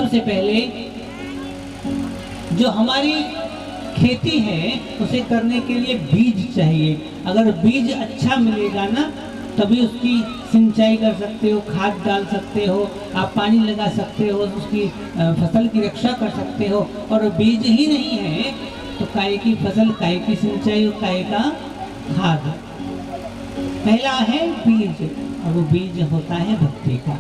सबसे पहले जो हमारी खेती है उसे करने के लिए बीज चाहिए। अगर बीज अच्छा मिलेगा ना तभी उसकी सिंचाई कर सकते हो, खाद डाल सकते हो, आप पानी लगा सकते हो, उसकी फसल की रक्षा कर सकते हो। और बीज ही नहीं है तो काय की फसल, काय की सिंचाई और काय का खाद। पहला है बीज, और वो बीज होता है भक्ति का।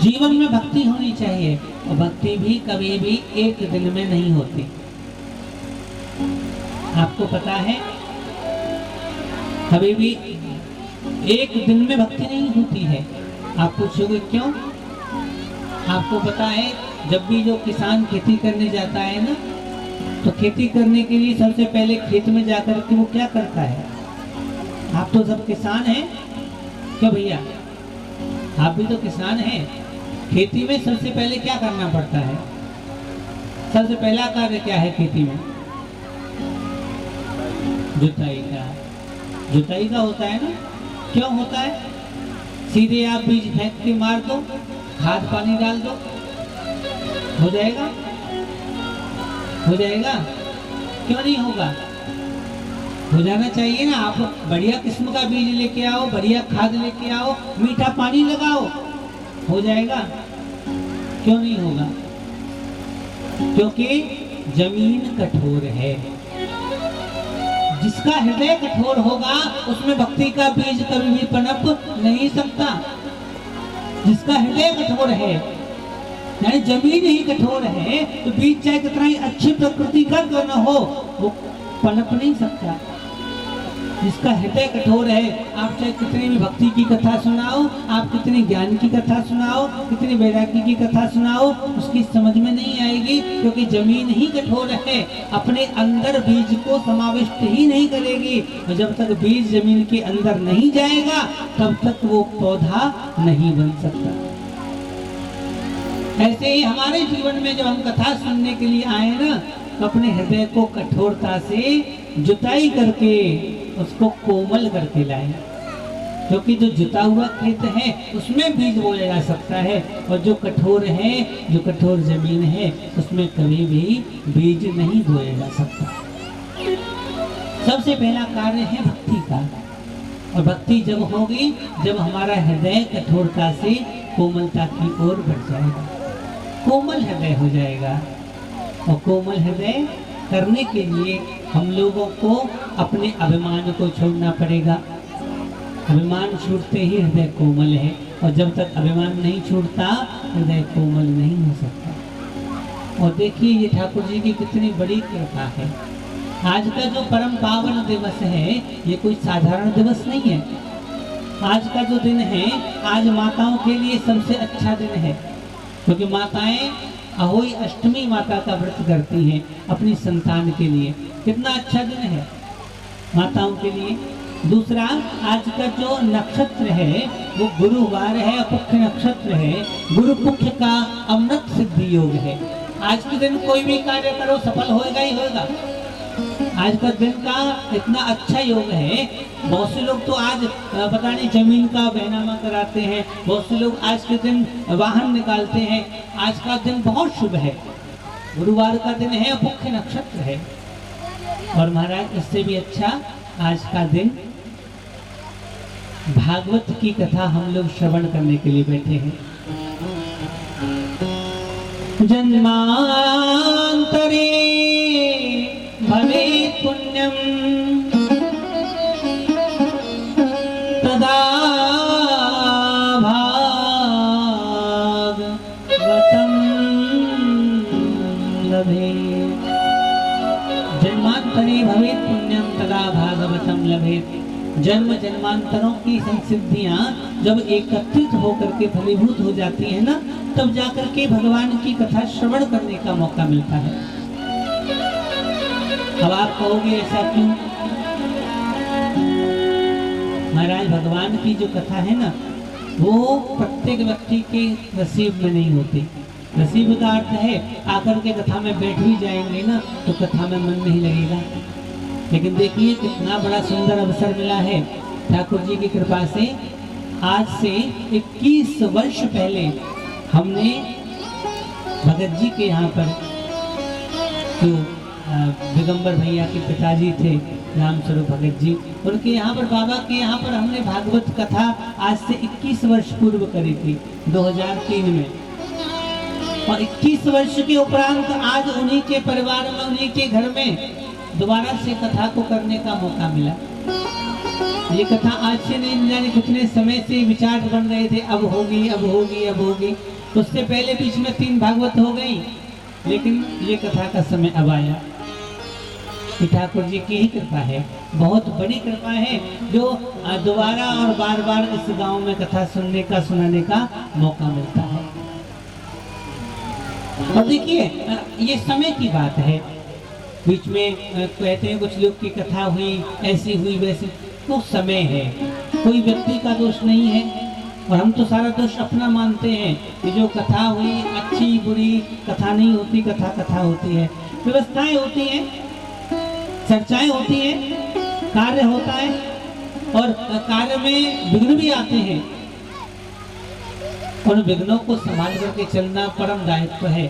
जीवन में भक्ति होनी चाहिए, और भक्ति भी कभी भी एक दिन में नहीं होती। आपको पता है कभी भी एक दिन में भक्ति नहीं होती है। आप पूछोगे क्यों? आपको पता है जब भी जो किसान खेती करने जाता है ना, तो खेती करने के लिए सबसे पहले खेत में जाकर के वो क्या करता है? आप तो सब किसान हैं, क्यों भैया? आप भी तो किसान हैं। खेती में सबसे पहले क्या करना पड़ता है? सबसे पहला कार्य क्या है खेती में? जुताई का। जुताई का होता है ना। क्यों होता है? सीधे आप बीज फेंक के मार दो, खाद पानी डाल दो, हो जाएगा? हो जाएगा? क्यों नहीं होगा? हो जाना चाहिए ना। आप बढ़िया किस्म का बीज लेके आओ, बढ़िया खाद लेके आओ, मीठा पानी लगाओ, हो जाएगा? क्यों नहीं होगा? क्योंकि जमीन कठोर है। जिसका हृदय कठोर होगा उसमें भक्ति का बीज कभी भी पनप नहीं सकता। जिसका हृदय कठोर है, यानी जमीन ही कठोर है, तो बीज चाहे कितना ही अच्छी प्रकृति का क्यों न हो, वो पनप नहीं सकता। जिसका हृदय कठोर है, आप चाहे कितनी भी भक्ति की कथा सुनाओ, आप कितनी ज्ञान की कथा सुनाओ, कितनी वैराग्य की कथा सुनाओ, उसकी समझ में नहीं आएगी, क्योंकि जमीन ही कठोर है, अपने अंदर बीज को समाविष्ट ही नहीं करेगी। और जब तक बीज जमीन के अंदर नहीं जाएगा तब तक वो पौधा नहीं बन सकता। ऐसे ही हमारे जीवन में जब हम कथा सुनने के लिए आए ना, तो अपने हृदय को कठोरता से जुताई करके उसको कोमल करके लाए, क्योंकि जो जुता हुआ खेत है उसमें बीज बोया जा सकता है, और जो कठोर है, जो कठोर जमीन है, उसमें कभी भी बीज नहीं बोया जा सकता। सबसे पहला कार्य है भक्ति का। और भक्ति जब होगी जब हमारा हृदय कठोरता से कोमलता की ओर बढ़ जाएगा, कोमल हृदय हो जाएगा। और कोमल हृदय करने के लिए हम लोगों को अपने अभिमान को छोड़ना पड़ेगा। अभिमान छूटते ही हृदय कोमल है, और जब तक अभिमान नहीं छूटता हृदय कोमल नहीं हो सकता। और देखिए ये ठाकुर जी की कितनी बड़ी कृपा है। आज का जो परम पावन दिवस है ये कोई साधारण दिवस नहीं है। आज का जो दिन है, आज माताओं के लिए सबसे अच्छा दिन है, क्योंकि माताएं अहोई अष्टमी माता का व्रत करती हैं अपनी संतान के लिए। कितना अच्छा दिन है माताओं के लिए। दूसरा, आज का जो नक्षत्र है वो गुरुवार है, अपुख्य नक्षत्र है। गुरु पुख्य का अमृत सिद्धि योग है। आज के दिन कोई भी कार्य करो सफल होएगा ही होएगा। आज का दिन का इतना अच्छा योग है। बहुत से लोग तो आज पता नहीं जमीन का बैनामा कराते हैं, बहुत से लोग आज के दिन वाहन निकालते हैं। आज का दिन बहुत शुभ है, गुरुवार का दिन है, मुख्य नक्षत्र है। और महाराज इससे भी अच्छा आज का दिन भागवत की कथा हम लोग श्रवण करने के लिए बैठे हैं। जन्मांतरे भवेत् पुण्यं तदा भागवतं लभेत्। जन्मांतरे भवेत् पुण्यं तदा भागवतं लभेत्। जन्म जन्मांतरों की संसिद्धियां जब एकत्रित होकर के फलीभूत हो जाती है ना, तब जाकर के भगवान की कथा श्रवण करने का मौका मिलता है। अब आप कहोगे ऐसा क्यों? महाराज भगवान की जो कथा है ना, वो प्रत्येक व्यक्ति के नसीब में नहीं होती। नसीब का अर्थ है आकर के कथा में बैठ भी जाएंगे ना तो कथा में मन नहीं लगेगा। लेकिन देखिए कितना बड़ा सुंदर अवसर मिला है ठाकुर जी की कृपा से। आज से 21 वर्ष पहले हमने भगत जी के यहाँ पर जो दिगंबर भैया के पिताजी थे राम स्वरूप भगत जी, उनके यहाँ पर बाबा के यहाँ पर हमने भागवत कथा आज से 21 वर्ष पूर्व करी थी 2003 में, और 21 वर्ष के उपरांत आज उन्हीं के परिवार में, उन्हीं के घर में दोबारा से कथा को करने का मौका मिला। ये कथा आज से नहीं जाने कितने समय से विचार बन रहे थे, अब होगी अब होगी अब होगी। उससे पहले बीच में 3 भागवत हो गई, लेकिन ये कथा का समय अब आया। ठाकुर जी की ही कृपा है, बहुत बड़ी कृपा है, जो दोबारा और बार बार इस गांव में कथा सुनने का, सुनाने का मौका मिलता है। और देखिए ये समय की बात है, बीच में कहते हैं कुछ लोग की कथा हुई, ऐसी हुई वैसी, तो समय है, कोई व्यक्ति का दोष नहीं है। और हम तो सारा दोष अपना मानते हैं कि जो कथा हुई अच्छी बुरी कथा नहीं होती, कथा कथा होती है, व्यवस्थाएं होती हैं, चर्चाएं होती हैं, कार्य होता है, और कार्य में विघ्न भी आते हैं। उन विघ्नों को संभाल करके चलना परम दायित्व है।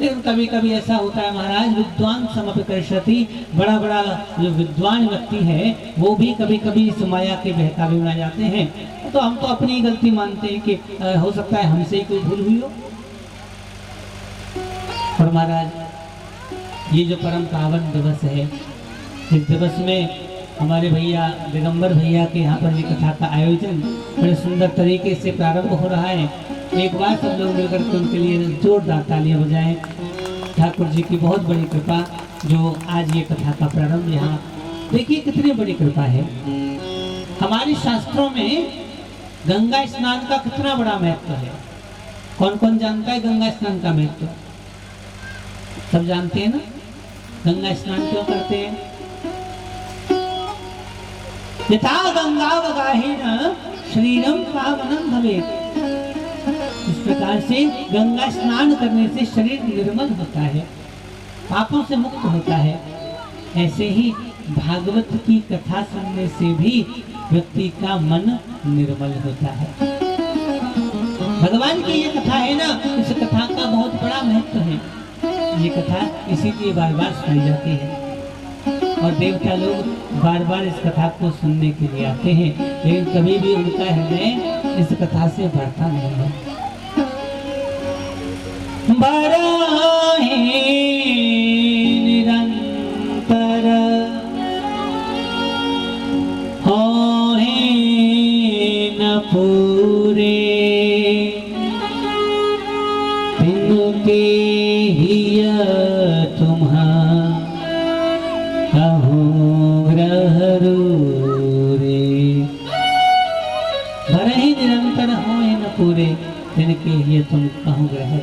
लेकिन कभी कभी ऐसा होता है महाराज, विद्वान समपिकर्षति, बड़ा बड़ा जो विद्वान व्यक्ति है वो भी कभी कभी इस माया के बहकावे में आ जाते हैं। तो हम तो अपनी गलती मानते हैं कि हो सकता है हमसे ही कोई भूल हुई हो। और महाराज ये जो परम पावन दिवस है, इस दिवस में हमारे भैया दिगंबर भैया के यहाँ पर ये कथा का आयोजन बड़े सुंदर तरीके से प्रारंभ हो रहा है। एक बार सब लोग मिलकर के उनके लिए जोरदार तालियां बजाएं। ठाकुर जी की बहुत बड़ी कृपा, जो आज ये कथा का प्रारंभ यहाँ, देखिए कितनी बड़ी कृपा है। हमारे शास्त्रों में गंगा स्नान का कितना बड़ा महत्व है। कौन कौन जानता है गंगा स्नान का महत्व? सब जानते हैं ना? गंगा स्नान क्यों करते हैं? यथा गंगावगाहेन शरीरम पावनं भवेत्। इस प्रकार से गंगा स्नान करने से शरीर निर्मल होता है, पापों से मुक्त होता है। ऐसे ही भागवत की कथा सुनने से भी व्यक्ति का मन निर्मल होता है। भगवान की ये कथा है ना, इस कथा का बहुत बड़ा महत्व है। ये कथा इसीलिए बार बार सुनाई जाती है, और देवता लोग बार बार इस कथा को सुनने के लिए आते हैं, लेकिन कभी भी उनका हृदय इस कथा से भरता नहीं है। बराहे निरंतर होए न पूरे, तिनके हिय तुम्हारा पूरे दिन के लिए तुम कहूँ ग्रह।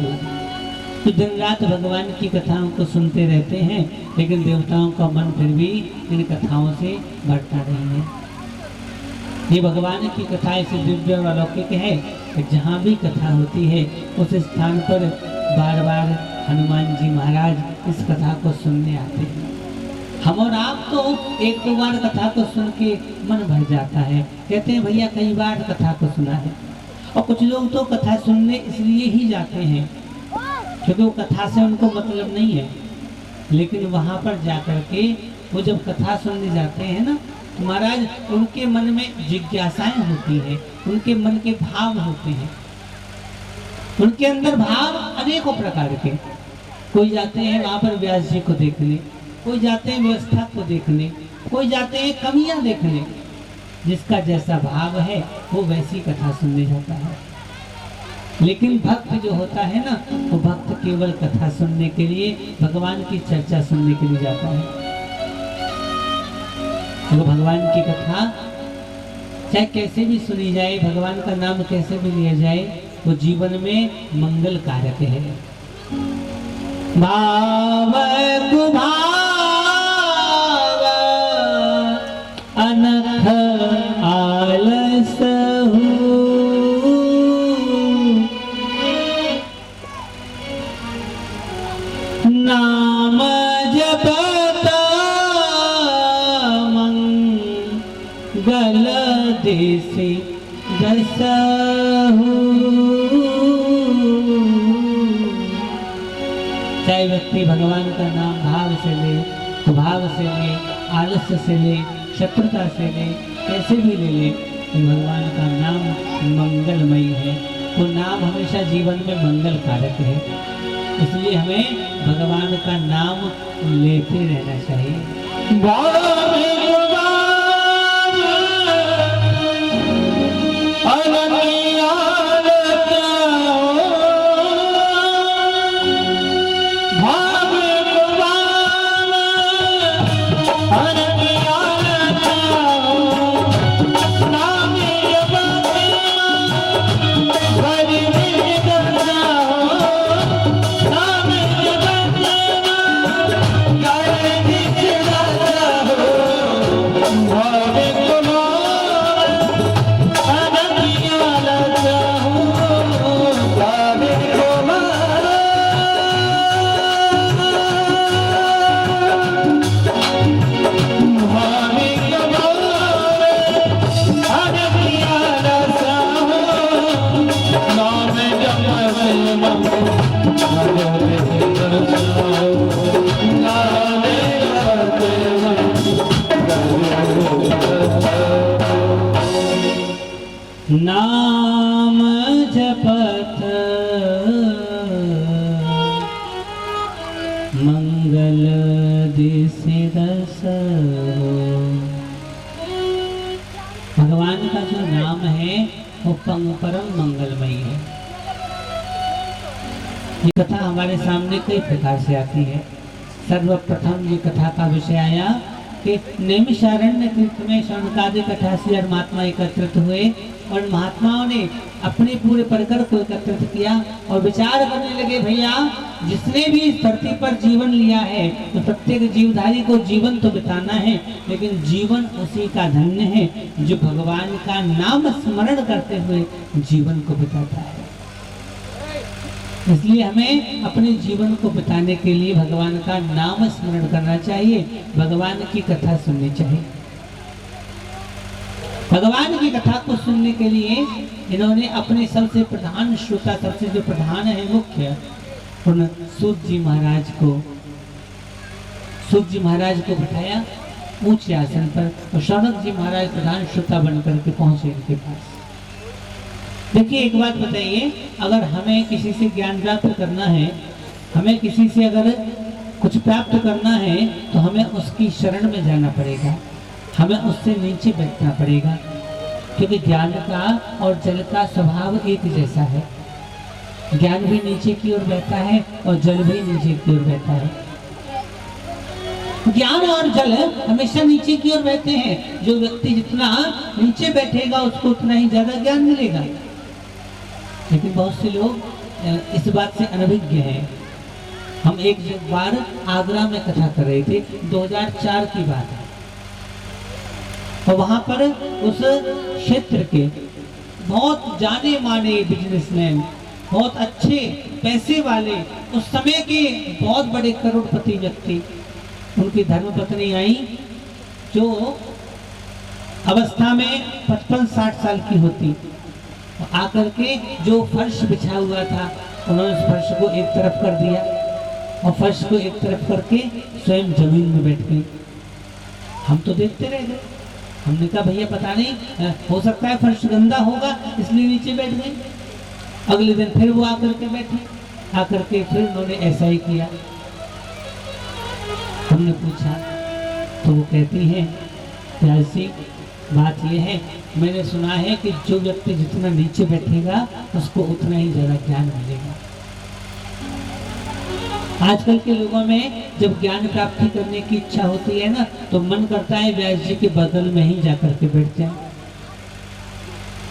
तो दिन रात भगवान की कथाओं को सुनते रहते हैं, लेकिन देवताओं का मन फिर भी इन कथाओं से भरता नहीं है। ये भगवान की कथा ऐसे दिव्य और अलौकिक है कि जहाँ भी कथा होती है उस स्थान पर बार बार हनुमान जी महाराज इस कथा को सुनने आते हैं। हम और आप तो एक दो बार कथा को सुन के मन भर जाता है, कहते हैं भैया कई बार कथा को सुना है। और कुछ लोग तो कथा सुनने इसलिए ही जाते हैं क्योंकि वो कथा से उनको मतलब नहीं है, लेकिन वहाँ पर जाकर के वो जब कथा सुनने जाते हैं ना, तो महाराज उनके मन में जिज्ञासाएं होती हैं, उनके मन के भाव होते हैं, उनके अंदर भाव अनेकों प्रकार के। कोई जाते हैं वहाँ पर व्यास जी को देखने, कोई जाते हैं व्यवस्था को देखने, कोई जाते हैं कमियां देखने। जिसका जैसा भाव है वो वैसी कथा सुनने जाता है। लेकिन भक्त जो होता है ना, वो भक्त केवल कथा सुनने के लिए, भगवान की चर्चा सुनने के लिए जाता है। तो भगवान की कथा चाहे कैसे भी सुनी जाए, भगवान का नाम कैसे भी लिया जाए, वो जीवन में मंगल कारक है। भाव कुभाव अनख आलस नाम जपत मंगल देसी दसहु। चाहे व्यक्ति भगवान का नाम भाव से ले, भाव से ले, आलस्य से ले, शत्रुता से ले, कैसे भी ले ले, तो भगवान का नाम मंगलमयी है। वो नाम हमेशा जीवन में मंगल कारक है, इसलिए हमें भगवान का नाम लेते रहना चाहिए। नाम जपत मंगल दिसि दस। भगवान का जो नाम है वो परम मंगलमयी है। ये कथा हमारे सामने कई प्रकार से आती है। सर्वप्रथम ये कथा का विषय आया कि नैमिषारण्य तीर्थ में शौनकादिक 88 महात्मा एकत्रित हुए और महात्माओं ने अपने पूरे परिकर को एकत्रित किया और विचार करने लगे, भैया जिसने भी इस धरती पर जीवन लिया है तो प्रत्येक जीवधारी को जीवन तो बिताना है, लेकिन जीवन उसी का धन्य है जो भगवान का नाम स्मरण करते हुए जीवन को बिताता है। इसलिए हमें अपने जीवन को बिताने के लिए भगवान का नाम स्मरण करना चाहिए, भगवान की कथा सुननी चाहिए। भगवान की कथा को सुनने के लिए इन्होंने अपने सबसे प्रधान श्रोता, सबसे जो प्रधान है मुख्य, उन सूत जी महाराज को बिठाया ऊंचे आसन पर और शौनक जी महाराज प्रधान श्रोता बनकर के पहुंचे इनके पास। देखिए एक बात बताइए, अगर हमें किसी से ज्ञान प्राप्त करना है, हमें किसी से अगर कुछ प्राप्त करना है तो हमें उसकी शरण में जाना पड़ेगा, हमें उससे नीचे बैठना पड़ेगा, क्योंकि ज्ञान का और जल का स्वभाव एक जैसा है। ज्ञान भी नीचे की ओर बहता है और जल भी नीचे की ओर बहता है। ज्ञान और जल हमेशा नीचे की ओर बहते हैं। जो व्यक्ति जितना नीचे बैठेगा उसको उतना ही ज्यादा ज्ञान मिलेगा। लेकिन बहुत से लोग इस बात से अनभिज्ञ हैं। हम एक बार आगरा में कथा कर रहे थे, 2004 की बात है, और वहां पर उस क्षेत्र के बहुत जाने माने बिजनेसमैन, बहुत अच्छे पैसे वाले, उस समय के बहुत बड़े करोड़पति व्यक्ति, उनकी धर्मपत्नी आई जो अवस्था में 55-60 साल की होती, आकर के जो फर्श बिछा हुआ था उन्होंने उस फर्श को एक तरफ कर दिया और फर्श को एक तरफ करके स्वयं जमीन में बैठ गई। हम तो देखते रह गए। हमने कहा भैया पता नहीं, हो सकता है फर्श गंदा होगा इसलिए नीचे बैठ गई। अगले दिन फिर वो आकर के बैठे, आकर के फिर उन्होंने ऐसा ही किया। हमने पूछा तो वो कहती है, प्यार सी बात यह है, मैंने सुना है कि जो व्यक्ति जितना नीचे बैठेगा उसको उतना ही ज्यादा ज्ञान मिलेगा। आजकल के लोगों में जब ज्ञान प्राप्ति करने की इच्छा होती है ना, तो मन करता है व्यास जी के बगल में ही जाकर के बैठ जाए,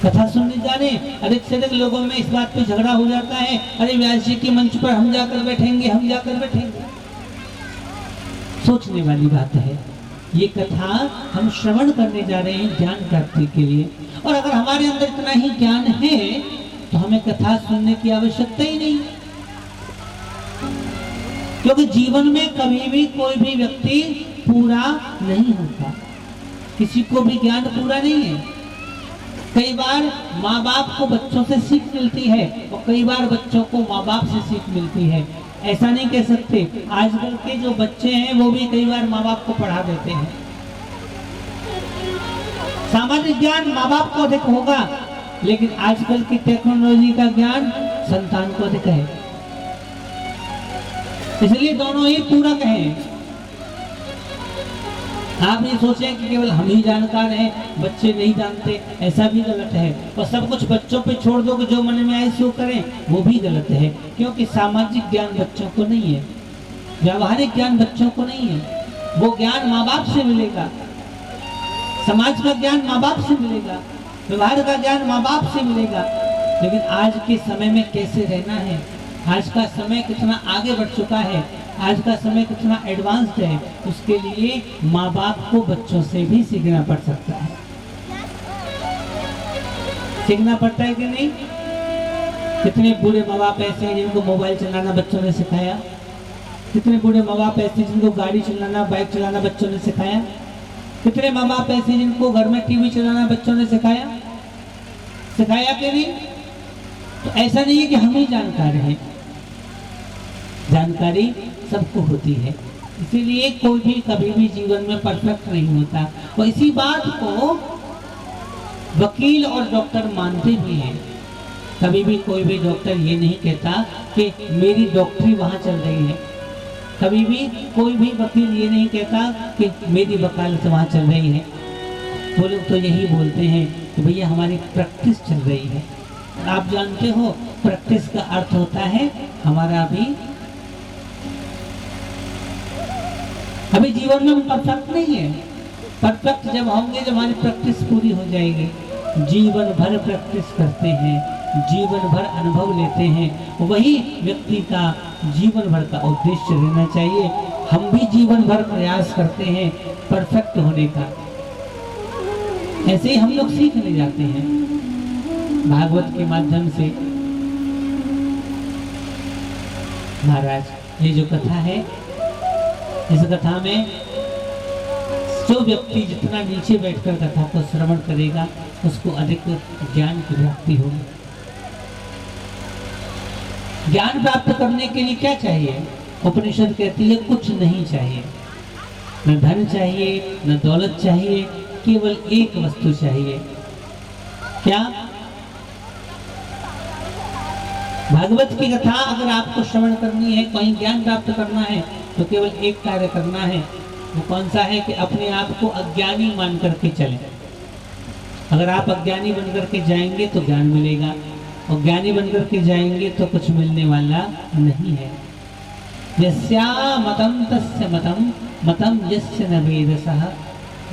कथा सुनने जाने। अधिक से अधिक लोगों में इस बात पे झगड़ा हो जाता है, अरे व्यास जी के मंच पर हम जाकर बैठेंगे, हम जाकर बैठेंगे। सोचने वाली बात है। ये कथा हम श्रवण करने जा रहे हैं ज्ञान प्राप्ति के लिए, और अगर हमारे अंदर इतना ही ज्ञान है तो हमें कथा सुनने की आवश्यकता ही नहीं, क्योंकि जीवन में कभी भी कोई भी व्यक्ति पूरा नहीं होता, किसी को भी ज्ञान पूरा नहीं है। कई बार माँ बाप को बच्चों से सीख मिलती है और कई बार बच्चों को माँ बाप से सीख मिलती है। ऐसा नहीं कह सकते। आजकल के जो बच्चे हैं वो भी कई बार माँ बाप को पढ़ा देते हैं। सामाजिक ज्ञान माँ बाप को अधिक होगा, लेकिन आजकल की टेक्नोलॉजी का ज्ञान संतान को अधिक है, इसलिए दोनों ही पूरक हैं। आप ये सोचें कि केवल हम ही जानकार हैं, बच्चे नहीं जानते, ऐसा भी गलत है। और सब कुछ बच्चों पे छोड़ दो कि जो मन में आए सो करें, वो भी गलत है। क्योंकि सामाजिक ज्ञान बच्चों को नहीं है, व्यावहारिक ज्ञान बच्चों को नहीं है। वो ज्ञान माँ बाप से मिलेगा, समाज का ज्ञान माँ बाप से मिलेगा, व्यवहार का ज्ञान माँ बाप से मिलेगा। लेकिन आज के समय में कैसे रहना है, आज का समय कितना आगे बढ़ चुका है, आज का समय कितना एडवांस्ड है, उसके लिए माँ बाप को बच्चों से भी सीखना पड़ सकता है। सीखना पड़ता है कि नहीं? कितने बूढ़े माँ बाप ऐसे हैं जिनको मोबाइल चलाना बच्चों ने सिखाया, कितने बूढ़े माँ बाप ऐसे जिनको गाड़ी चलाना, बाइक चलाना बच्चों ने सिखाया, कितने माँ बाप ऐसे जिनको घर में टीवी चलाना बच्चों ने सिखाया कि नहीं? तो ऐसा नहीं है कि हम ही जानकार हैं, जानकारी सबको होती है। इसीलिए कोई भी कभी भी जीवन में परफेक्ट नहीं होता। और इसी बात को वकील और डॉक्टर मानते भी हैं। कभी भी कोई भी डॉक्टर ये नहीं कहता कि मेरी डॉक्टरी वहां चल रही है, कभी भी कोई भी वकील ये नहीं कहता कि मेरी वकालत वहां चल रही है। वो लोग तो यही बोलते हैं कि भैया हमारी प्रैक्टिस चल रही है। आप जानते हो प्रैक्टिस का अर्थ होता है हमारा अभी जीवन में हम परफेक्ट नहीं है। परफेक्ट जब होंगे जब हमारी प्रैक्टिस पूरी हो जाएगी। जीवन भर प्रैक्टिस करते हैं, जीवन भर अनुभव लेते हैं, वही व्यक्ति का जीवन भर का उद्देश्य रहना चाहिए। हम भी जीवन भर प्रयास करते हैं परफेक्ट होने का, ऐसे ही हम लोग सीखने जाते हैं भागवत के माध्यम से। महाराज ये जो कथा है, इस कथा में जो व्यक्ति जितना नीचे बैठकर कथा को श्रवण करेगा उसको अधिक ज्ञान की प्राप्ति होगी। ज्ञान प्राप्त करने के लिए क्या चाहिए? उपनिषद कहती है कुछ नहीं चाहिए, न धन चाहिए, न दौलत चाहिए, केवल एक वस्तु चाहिए। क्या? भागवत की कथा अगर आपको श्रवण करनी है, कहीं ज्ञान प्राप्त करना है, तो केवल एक कार्य करना है। वो कौन सा है? कि अपने आप को अज्ञानी मान करके चलें। अगर आप अज्ञानी बनकर के जाएंगे तो ज्ञान मिलेगा, और ज्ञानी बनकर के जाएंगे तो कुछ मिलने वाला नहीं है। यस्या मतम तस्य मतम, मतम यस्य न वेदसः,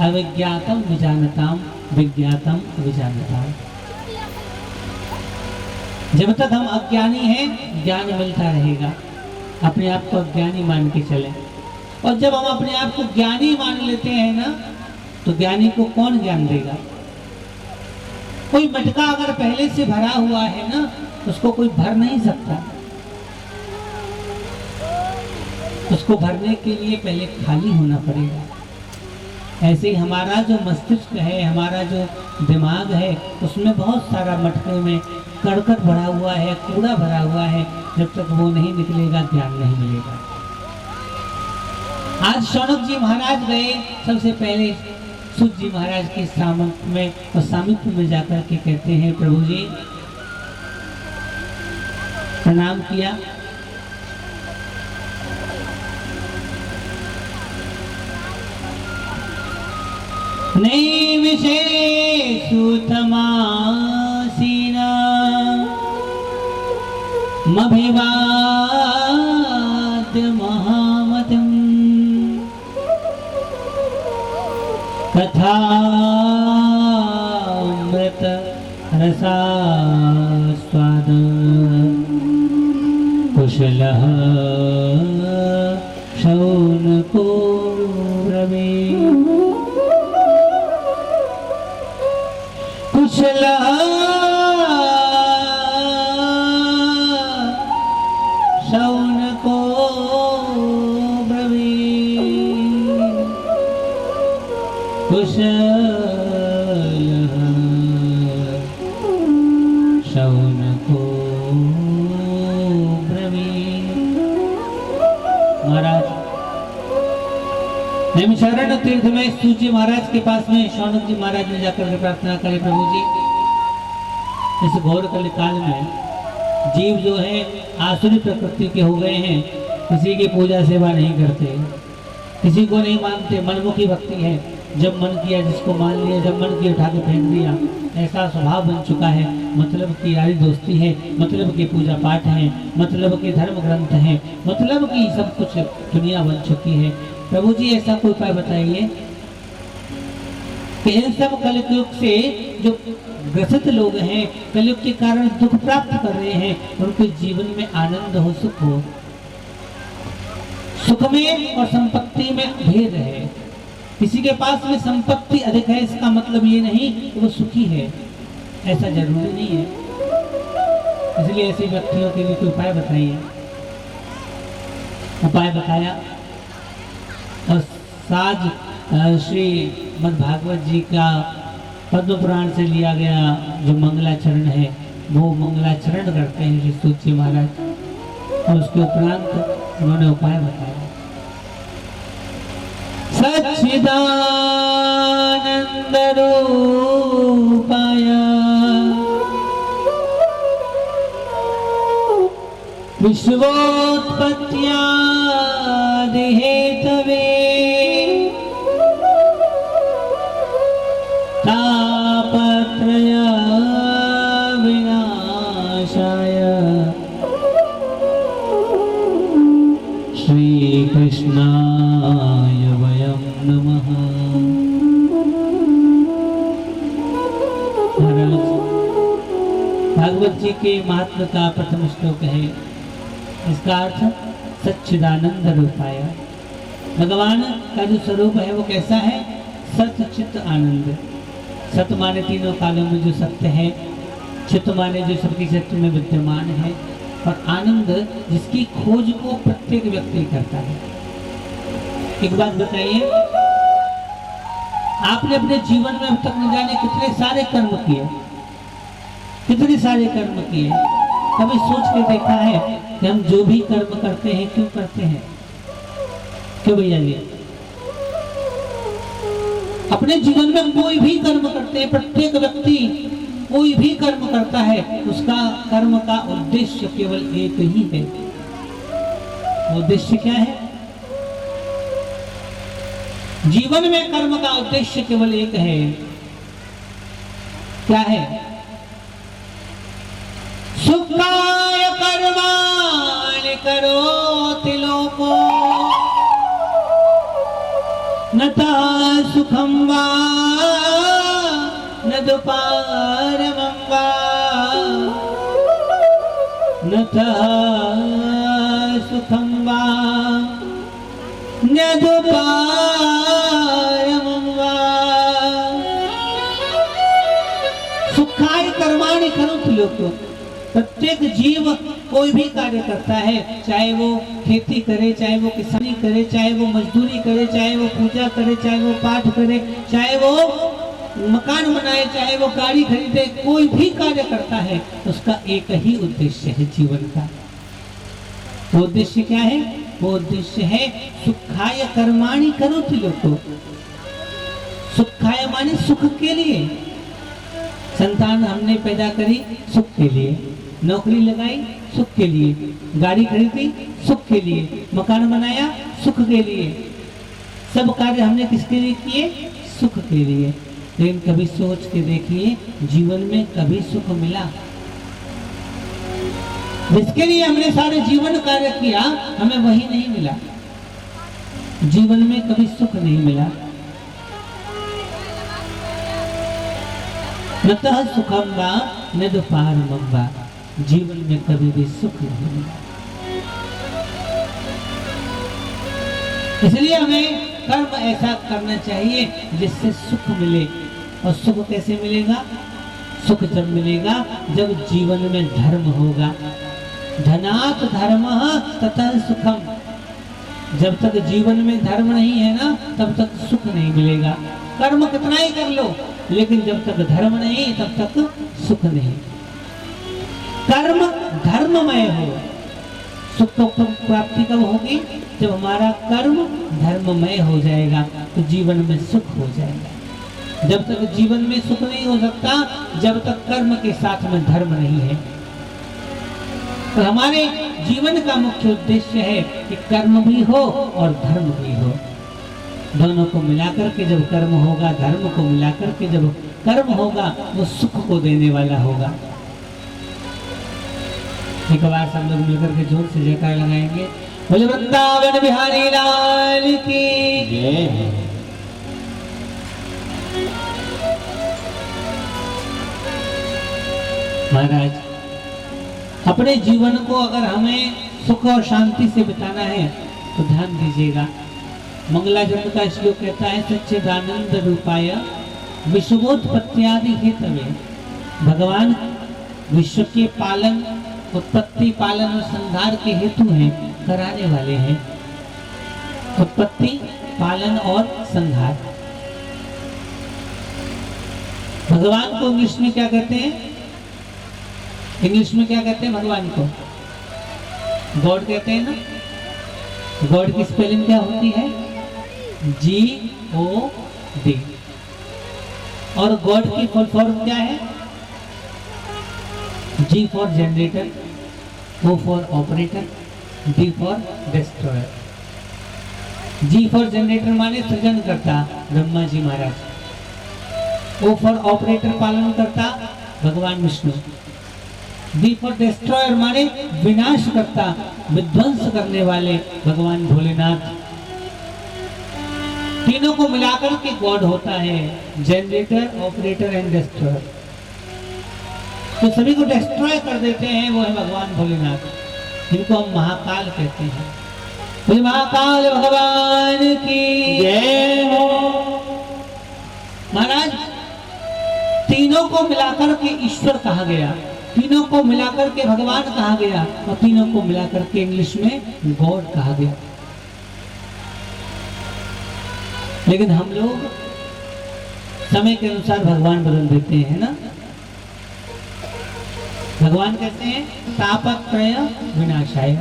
अविज्ञातम विजानताम, विज्ञातम अविजानताम। जब तक हम अज्ञानी हैं ज्ञान मिलता रहेगा। अपने आप को अज्ञानी मान के चले, और जब हम अपने आप को ज्ञानी मान लेते हैं ना, तो ज्ञानी को कौन ज्ञान देगा? कोई मटका अगर पहले से भरा हुआ है ना, उसको कोई भर नहीं सकता। उसको भरने के लिए पहले खाली होना पड़ेगा। ऐसे ही हमारा जो मस्तिष्क है, हमारा जो दिमाग है, उसमें बहुत सारा मटके में कड़कड़ भरा हुआ है, कूड़ा भरा हुआ है। जब तक वो नहीं निकलेगा ज्ञान नहीं मिलेगा। आज शौनक जी महाराज गए, सबसे पहले सूत जी महाराज के सामंत में और सामिप्य में जाकर के कहते हैं प्रभु जी, प्रणाम किया। नैमिषे सूतमासीना मभिवाद्य महामतिम् कथामृत रसास्वाद कुशलः शौनको ब्रवीत्। कुशलः शौनको ब्रवीत्, कुशलः शौनको ब्रवीत्। नैमिषारण्य तीर्थ में सूत जी महाराज के पास में शौनक जी महाराज ने जाकर के प्रार्थना करे, प्रभु जी इस घोर कलिकाल में जीव जो है आसुरी प्रकृति के हो गए हैं, किसी की पूजा सेवा नहीं करते, किसी को नहीं मानते, मनमुखी भक्ति है, जब मन किया जिसको मान लिया, जब मन किया उठा के फेंक दिया, ऐसा स्वभाव बन चुका है। मतलब की यारी दोस्ती है, मतलब की पूजा पाठ है, मतलब के धर्म ग्रंथ है, मतलब की सब कुछ दुनिया बन चुकी है। प्रभु जी ऐसा कोई उपाय बताइए कि इन सब कलयुग से जो ग्रसित लोग हैं, कलयुग के कारण दुख प्राप्त कर रहे हैं, उनके जीवन में आनंद हो, सुख हो। सुख में और संपत्ति में भेद है। किसी के पास में संपत्ति अधिक है इसका मतलब ये नहीं कि वो सुखी है, ऐसा जरूरी नहीं है। इसलिए ऐसे व्यक्तियों के लिए कोई उपाय बताइए। उपाय बताया और साज श्रीमद् भागवत जी का पद्म पुराण से लिया गया जो मंगलाचरण है, वो मंगलाचरण करते हैं श्री सूत जी महाराज, और उसके उपरांत उन्होंने उपाय बताया। सच्चिदानंद रूपाय विश्वोत्पत्त्यादि हेतवे तापत्रय विनाशाय श्री कृष्णाय वयं नमः। भागवत जी के महात्म का प्रथम श्लोक है। इसका अर्थ सच्चिदानंद रूपाय, भगवान का जो स्वरूप है वो कैसा है? सत चित्त आनंद। सत माने तीनों कालों में जो सत्य है, चित्त माने जो सबकी सत्य में विद्यमान है, और आनंद जिसकी खोज को प्रत्येक व्यक्ति करता है। एक बात बताइए, आपने अपने जीवन में अब तक न जाने कितने सारे कर्म किए, कितने सारे कर्म किए। कभी सोच के देखा है कि हम जो भी कर्म करते हैं क्यों करते हैं? क्यों भैया जी? अपने जीवन में कोई भी कर्म करते हैं, प्रत्येक व्यक्ति कोई भी कर्म करता है, उसका कर्म का उद्देश्य केवल एक ही है। उद्देश्य क्या है? जीवन में कर्म का उद्देश्य केवल एक है। क्या है? सुखाय कर्माणि करोति लोको नता सुखं वा न दुपारमं वा नता सुखं वा न दुपारमं वा। सुखाय कर्माणि करोति लोको, प्रत्येक जीव कोई भी कार्य करता है, चाहे वो खेती करे, चाहे वो किसानी करे, चाहे वो मजदूरी करे, चाहे वो पूजा करे, चाहे वो पाठ करे, चाहे वो मकान बनाए, चाहे वो गाड़ी खरीदे, कोई भी कार्य करता है, उसका एक ही उद्देश्य है जीवन का। वो उद्देश्य क्या है? वो उद्देश्य है सुखाय कर्माणि करोति लोको। सुखाय माने सुख के लिए। संतान हमने पैदा करी सुख के लिए, नौकरी लगाई सुख के लिए, गाड़ी खरीदी सुख के लिए, मकान बनाया सुख के लिए। सब कार्य हमने किसके लिए किए? सुख के लिए। लेकिन कभी सोच के देखिए, जीवन में कभी सुख मिला? जिसके लिए हमने सारे जीवन कार्य किया, हमें वही नहीं मिला। जीवन में कभी सुख नहीं मिला। नतः सुखम वा न दुपारमं वा, जीवन में कभी भी सुख नहीं मिला। इसलिए हमें कर्म ऐसा करना चाहिए जिससे सुख मिले। और सुख कैसे मिलेगा? सुख जब मिलेगा जब जीवन में धर्म होगा। धनात् धर्मः ततः सुखम। जब तक जीवन में धर्म नहीं है ना, तब तक सुख नहीं मिलेगा। कर्म कितना ही कर लो, लेकिन जब तक धर्म नहीं तब तक सुख नहीं। कर्म धर्ममय हो, सुख प्राप्ति कब होगी? जब हमारा कर्म धर्ममय हो जाएगा तो जीवन में सुख हो जाएगा। जब तक जीवन में सुख नहीं हो सकता जब तक कर्म के साथ में धर्म नहीं है। तो हमारे जीवन का मुख्य उद्देश्य है कि कर्म भी हो और धर्म भी हो। दोनों को मिलाकर के जब कर्म होगा, धर्म को मिलाकर के जब कर्म होगा, वो सुख को देने वाला होगा। एक बार सब लोग मिलकर के जोर से जयकार लगाएंगे, बोले वृंदावन बिहारी लाल की जय। महाराज, अपने जीवन को अगर हमें सुख और शांति से बिताना है तो ध्यान दीजिएगा। मंगलाचरण का श्लोक कहता है, सच्चिदानंद रूपाय विश्वोत्पत्त्यादि हेतवे। भगवान विश्व के पालन, उत्पत्ति, पालन और संहार के हेतु हैं, कराने वाले हैं। उत्पत्ति, पालन और संहार। भगवान को इंग्लिश में क्या कहते हैं? इंग्लिश में क्या कहते हैं भगवान को? गॉड कहते हैं ना। गॉड की स्पेलिंग क्या होती है? G-O-D। और गॉड की फुल फॉर्म क्या है? G for generator, O for operator, D for destroyer. G for generator माने सृजन करता ब्रह्मा जी महाराज। O फॉर ऑपरेटर पालन करता भगवान विष्णु। D फॉर डिस्ट्रॉयर माने विनाश करता, विध्वंस करने वाले भगवान भोलेनाथ। तीनों को मिलाकर के गॉड होता है, जनरेटर, ऑपरेटर एंड डिस्ट्रॉयर। तो सभी को डिस्ट्रॉय कर देते हैं वो है भगवान भोलेनाथ, जिनको हम महाकाल कहते हैं। बोले महाकाल भगवान की जय हो। महाराज, तीनों को मिलाकर के ईश्वर कहा गया, तीनों को मिलाकर के भगवान कहा गया और तीनों को मिलाकर के इंग्लिश में गॉड कहा गया। लेकिन हम लोग समय के अनुसार भगवान बदल देते हैं ना। भगवान कहते हैं तापत्रय विनाशाय।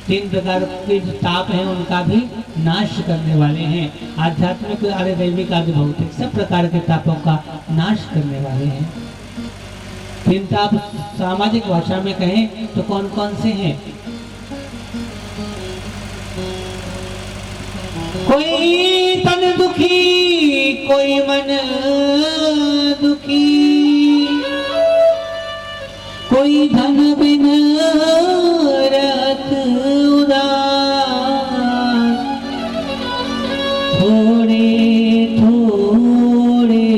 तीन प्रकार के जो ताप हैं उनका भी नाश करने वाले हैं। आध्यात्मिक, आर्य दैविक, आदि भौतिक, सब प्रकार के तापों का नाश करने वाले हैं। तीन ताप सामाजिक भाषा में कहें तो कौन कौन से हैं? कोई तन दुखी, कोई मन दुखी, कोई धन बिन रहत उदास, थोड़े थोड़े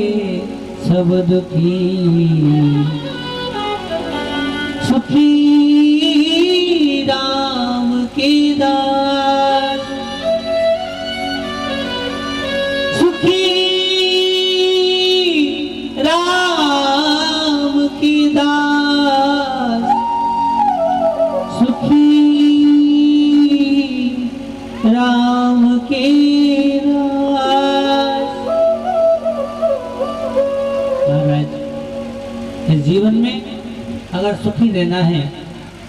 सब दुखी, सुखी राम के दास, सुखी राम की दास, सुखी राम के दास। महाराज, इस जीवन में अगर सुखी रहना है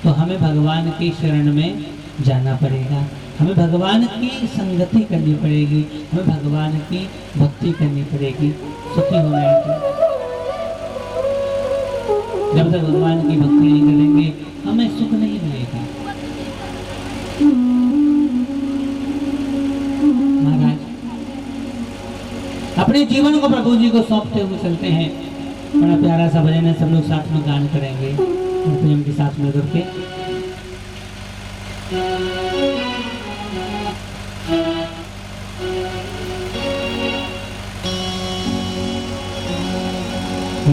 तो हमें भगवान की शरण में जाना पड़ेगा, हमें भगवान की संगति करनी पड़ेगी, हमें भगवान की भक्ति करनी पड़ेगी। सुखी होना है तो जब तक भगवान की भक्ति नहीं करेंगे हमें सुख नहीं मिलेगा। महाराज, अपने जीवन को प्रभु जी को सौंपते हुए चलते हैं। बड़ा प्यारा सा भजन है, सब लोग साथ में गान करेंगे और प्रेम के साथ में करके।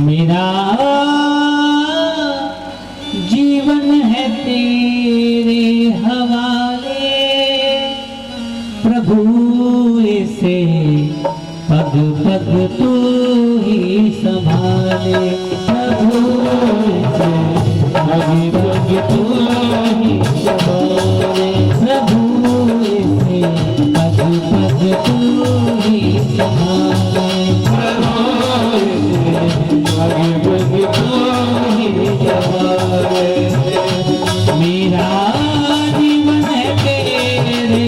मेरा जीवन है तेरे हवाले, प्रभु इसे पग पग तू ही संभाले, प्रभु इसे पग पग तू ही संभाले, प्रभु इसे पग पग तू ही संभाले, मेरा जीवन है तेरे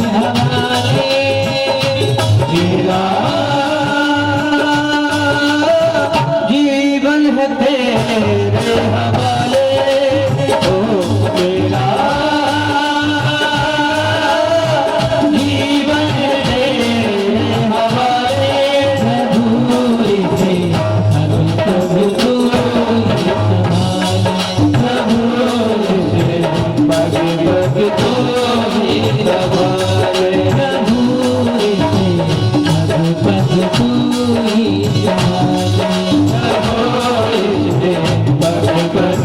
मेरा जीवन है तेरे हवाले, ओ मेरा जीवन है तेरे हवाले। प्रभु इसे अभी प्रभु को ही संभाले, प्रभु इसे पग पग तो ही संभाले। प्रभु इसे पग पग को ही संभाले। प्रभु इसे पग पग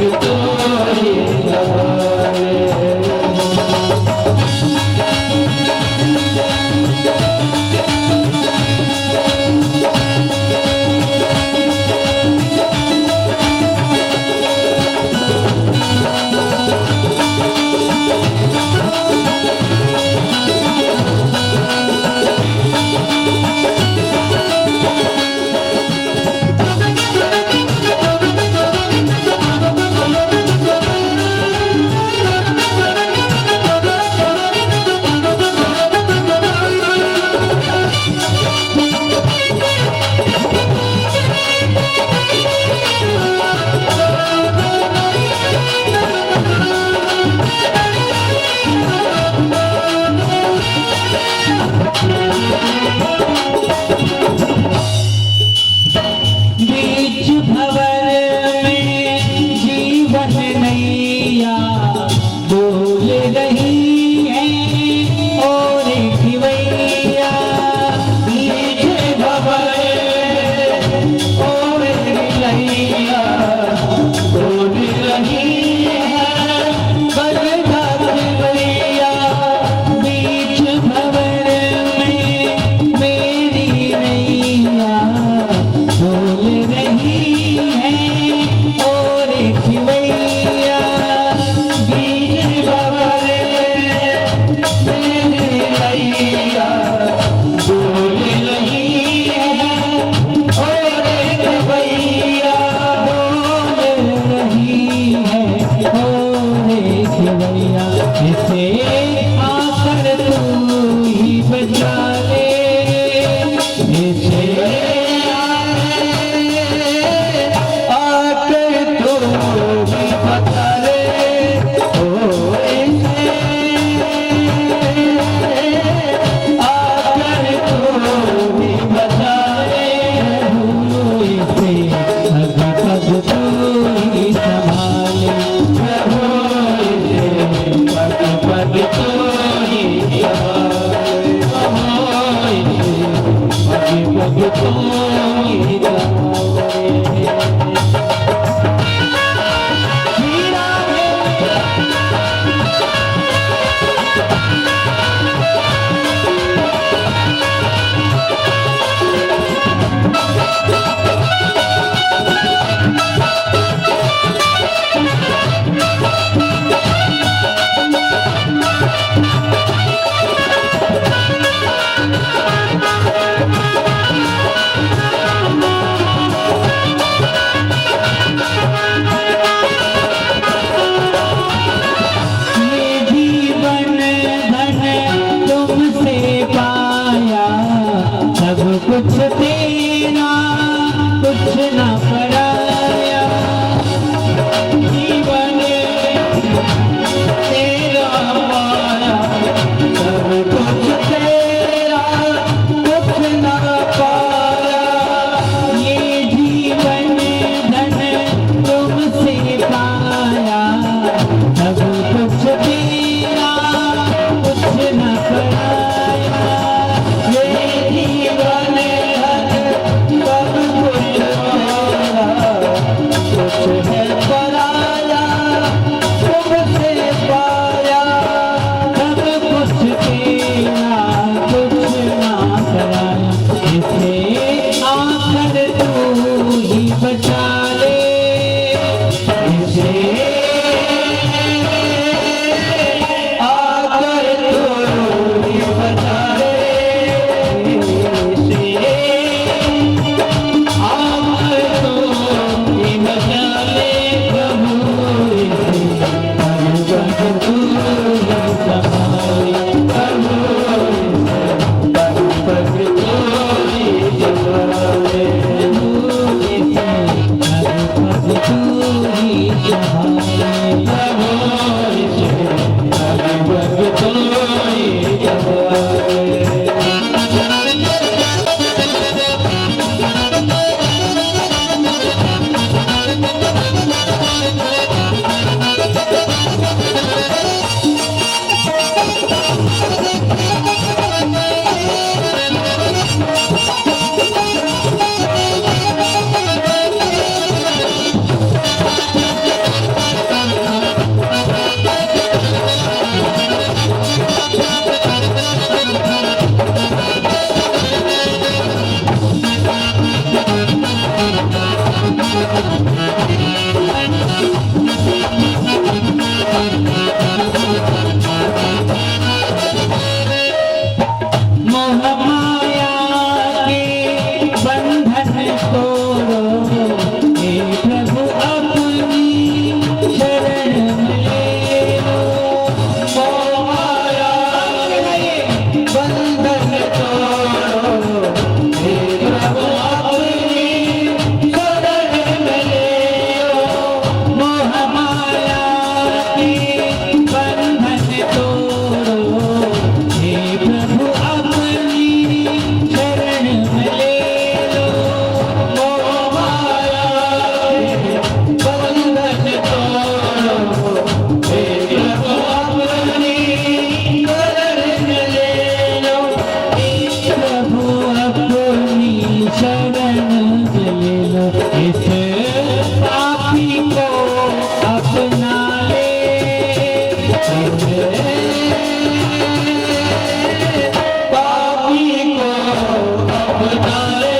अपनाए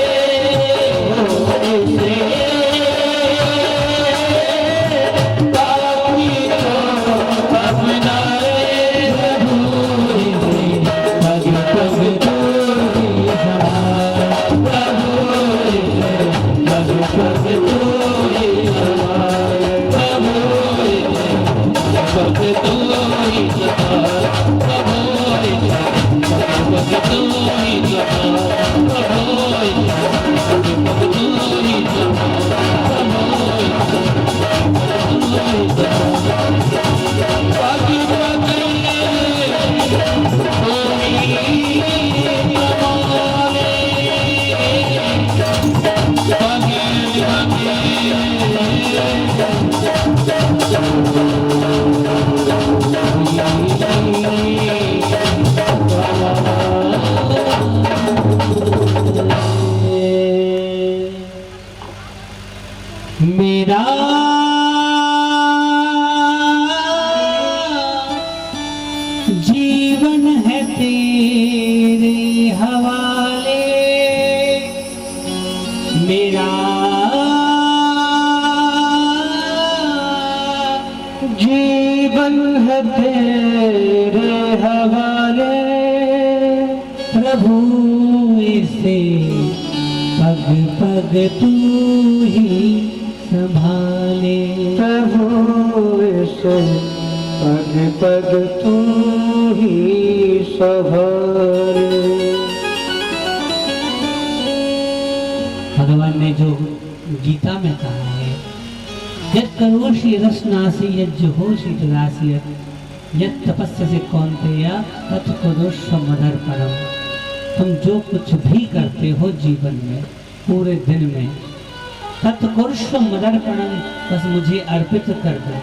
इसे पापी को अपनाए प्रभु इसे पग पग तू ही संभाल प्रभु इसे पग पग तू ही संभाल प्रभु इसे पग तू ही संभाल प्रभु इसे पग तू ही संभाल प्रभु इसे पग तू ही संभाल प्रभु इसे पग पग मेरा जीवन है तेरे हवाले मेरा जीवन है तेरे हवाले प्रभु इसे पग पग तू ही संभाले प्रभु इसे पग पग तू ही संभाले। भगवान ने जो गीता में कहा है यत् करोषि रसनासी यज्जुहोषि जलासियत यत् तपस्या से कौन्तेय तत् कुरुष्व मदर्पणम। तुम जो कुछ भी करते हो जीवन में पूरे दिन में तत्कुरुष्व मदर्पणम बस मुझे अर्पित कर दो।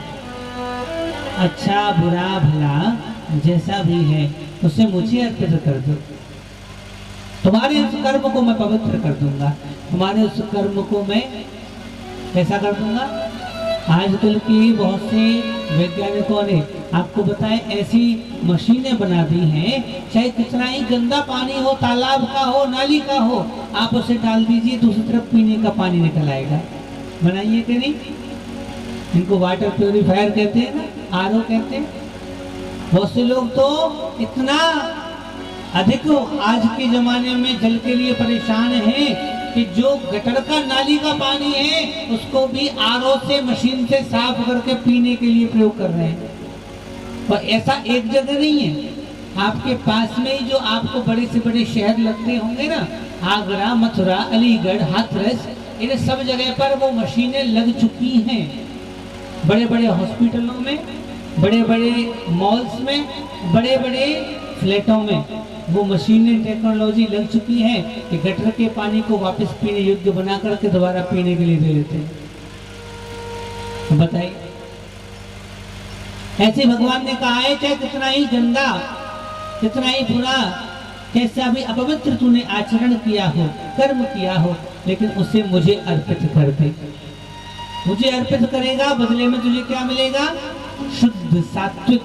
अच्छा बुरा भला जैसा भी है उसे मुझे अर्पित कर दो। तुम्हारे उस कर्म को मैं पवित्र कर दूंगा, तुम्हारे उस कर्म को मैं कैसा कर दूंगा। आजकल की बहुत से वैज्ञानिकों ने आपको बताया ऐसी मशीनें बना दी हैं, चाहे कितना ही गंदा पानी हो, तालाब का हो, नाली का हो, आप उसे डाल दीजिए दूसरी तरफ पीने का पानी निकल आएगा। बनाइए कि नहीं? इनको वाटर प्योरीफायर कहते हैं ना, आरओ कहते हैं। बहुत से लोग तो इतना अधिक आज के जमाने में जल के लिए परेशान हैं कि जो गटर का नाली का पानी है उसको भी आरओ से मशीन से साफ करके पीने के लिए प्रयोग कर रहे हैं। और ऐसा एक जगह नहीं है, आपके पास में ही जो आपको बड़े से बड़े शहर लगते होंगे ना, आगरा, मथुरा, अलीगढ़, हाथरस, इन सब जगह पर वो मशीनें लग चुकी हैं। बड़े बड़े हॉस्पिटलों में, बड़े बड़े मॉल्स में, बड़े बड़े फ्लैटों में वो मशीनें, टेक्नोलॉजी लग चुकी है कि गटर के पानी को वापस पीने योग्य बना करके दोबारा पीने के लिए दे देते हैं। बताइए, ऐसे भगवान ने कहा है चाहे कितना ही गंदा, कितना ही बुरा, कैसा भी अपवित्र तूने आचरण किया हो, कर्म किया हो, लेकिन उसे मुझे अर्पित कर दे। मुझे अर्पित करेगा, बदले में तुझे क्या मिलेगा? शुद्ध सात्विक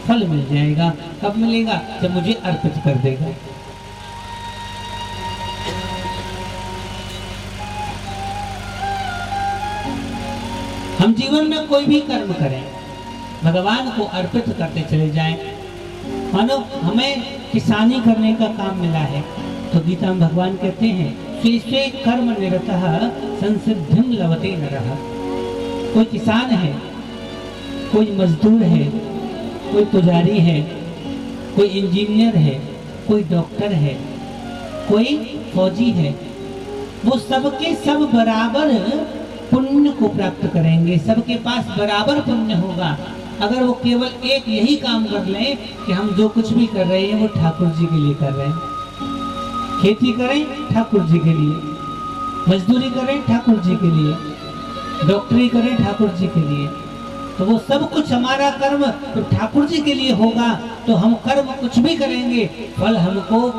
फल मिल जाएगा। कब मिलेगा? जब मुझे अर्पित कर देगा। हम जीवन में कोई भी कर्म करें, भगवान को अर्पित करते चले जाएं। मानो हमें किसानी करने का काम मिला है तो गीता में भगवान कहते हैं स्वे कर्म निरतः संसिद्धिं लभते नरः। कोई किसान है, कोई मजदूर है, कोई पुजारी है, कोई इंजीनियर है, कोई डॉक्टर है, कोई फौजी है, वो सबके सब बराबर पुण्य को प्राप्त करेंगे। सबके पास बराबर पुण्य होगा अगर वो केवल एक यही काम कर लें कि हम जो कुछ भी कर रहे हैं वो ठाकुर जी के लिए कर रहे हैं। खेती करें ठाकुर जी के लिए, मजदूरी करें ठाकुर जी के लिए, डॉक्टरी करें ठाकुर जी के लिए, तो वो सब कुछ हमारा कर्म तो ठाकुर जी के लिए होगा। तो हम कर्म कुछ भी करेंगे, फल हमको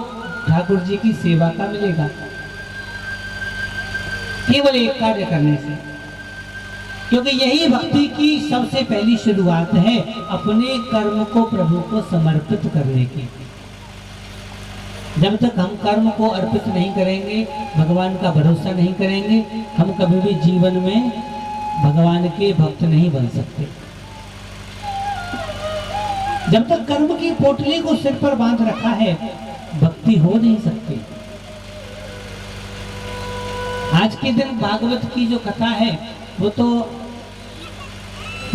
ठाकुर जी की सेवा का मिलेगा, केवल एक कार्य करने से। क्योंकि यही भक्ति की सबसे पहली शुरुआत है, अपने कर्म को प्रभु को समर्पित करने की। जब तक हम कर्म को अर्पित नहीं करेंगे, भगवान का भरोसा नहीं करेंगे, हम कभी भी जीवन में भगवान के भक्त नहीं बन सकते। जब तक कर्म की पोटली को सिर पर बांध रखा है, भक्ति हो नहीं सकती। आज के दिन भागवत की जो कथा है वो तो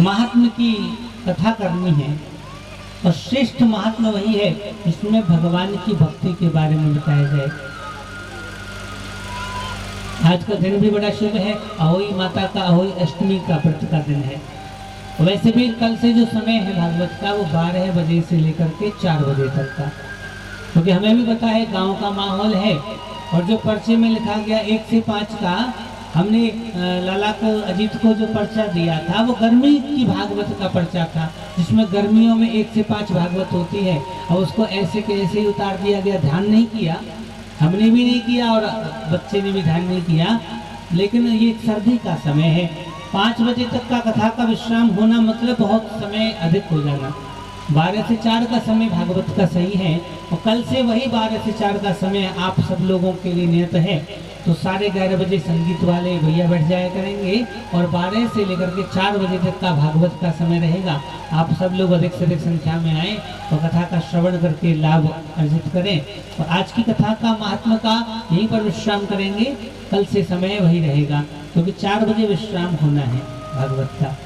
महात्मा की कथा करनी है, और श्रेष्ठ महात्मा वही है जिसमें भगवान की भक्ति के बारे में बताया जाए। आज का दिन भी बड़ा शुभ है, अहोई माता का अहोई अष्टमी का व्रत का दिन है। वैसे भी कल से जो समय है भागवत का वो 12 बजे से लेकर के 4 बजे तक का, क्योंकि हमें भी पता है गांव का माहौल है। और जो पर्चे में लिखा गया 1 से 5 का, हमने लाला को अजीत को जो पर्चा दिया था वो गर्मी की भागवत का पर्चा था, जिसमें गर्मियों में 1 से 5 भागवत होती है, और उसको ऐसे के ऐसे ही उतार दिया गया। ध्यान नहीं किया, हमने भी नहीं किया और बच्चे ने भी ध्यान नहीं किया। लेकिन ये सर्दी का समय है, 5 बजे तक का कथा का विश्राम होना मतलब बहुत समय अधिक हो जाना। 12 से 4 का समय भागवत का सही है, और कल से वही 12 से 4 का समय आप सब लोगों के लिए नियत है। तो 11:30 बजे संगीत वाले भैया बैठ जाया करेंगे, और 12 से लेकर के 4 बजे तक का भागवत का समय रहेगा। आप सब लोग अधिक से अधिक संख्या में आए और कथा का श्रवण करके लाभ अर्जित करें। और आज की कथा का महात्मा का यहीं पर विश्राम करेंगे, कल से समय वही रहेगा, क्योंकि 4 बजे विश्राम होना है भागवत का।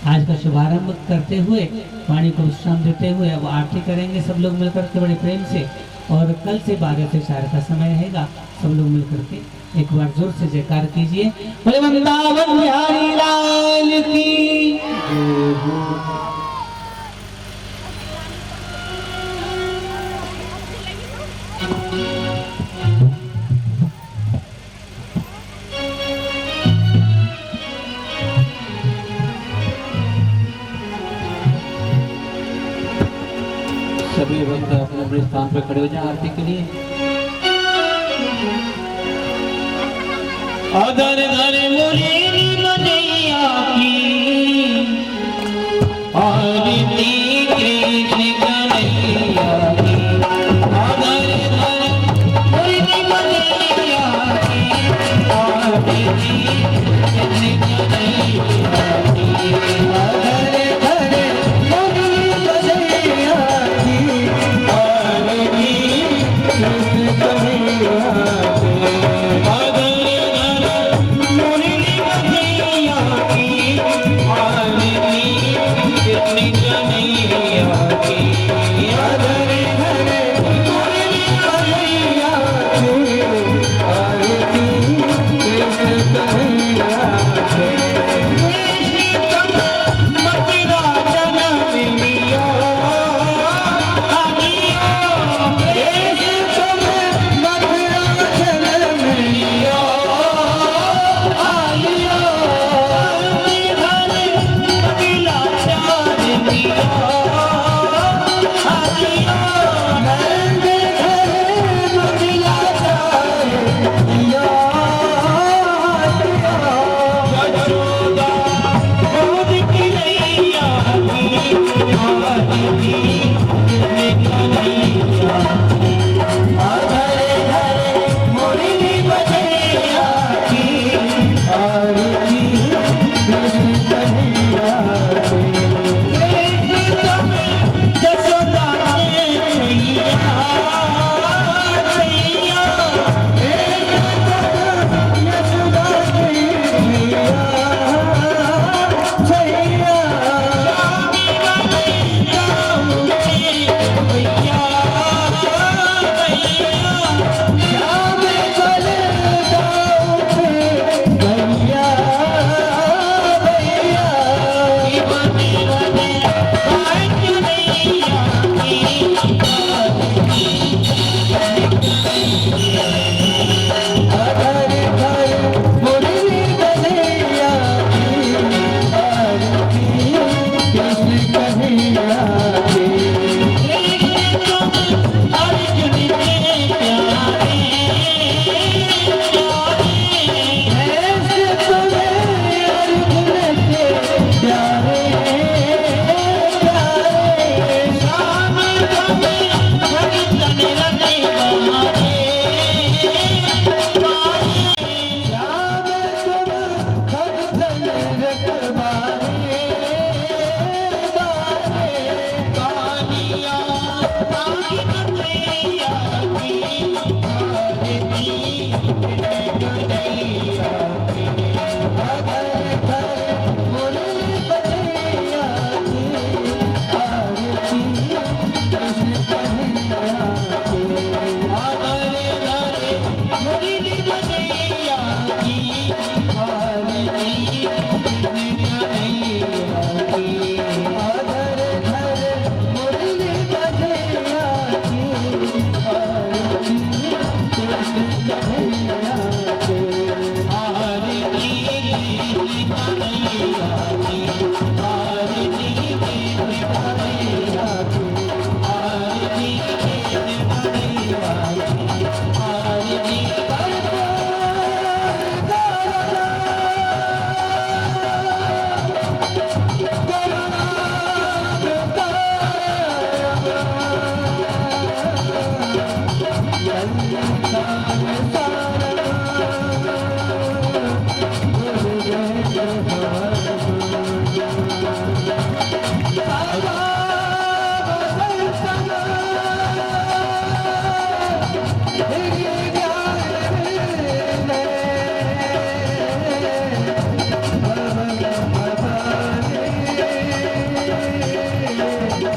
आज का शुभारंभ करते हुए, वाणी को विश्राम देते हुए अब आरती करेंगे सब लोग मिलकर के बड़े प्रेम से, और कल से 12 से 4 का समय रहेगा। सब लोग मिलकर के एक बार जोर से जयकार कीजिए, बोले वृंदावन बिहारी लाल की। सभी भक्त अपने अपने स्थान पर खड़े हो जाए आरती के लिए। धन धन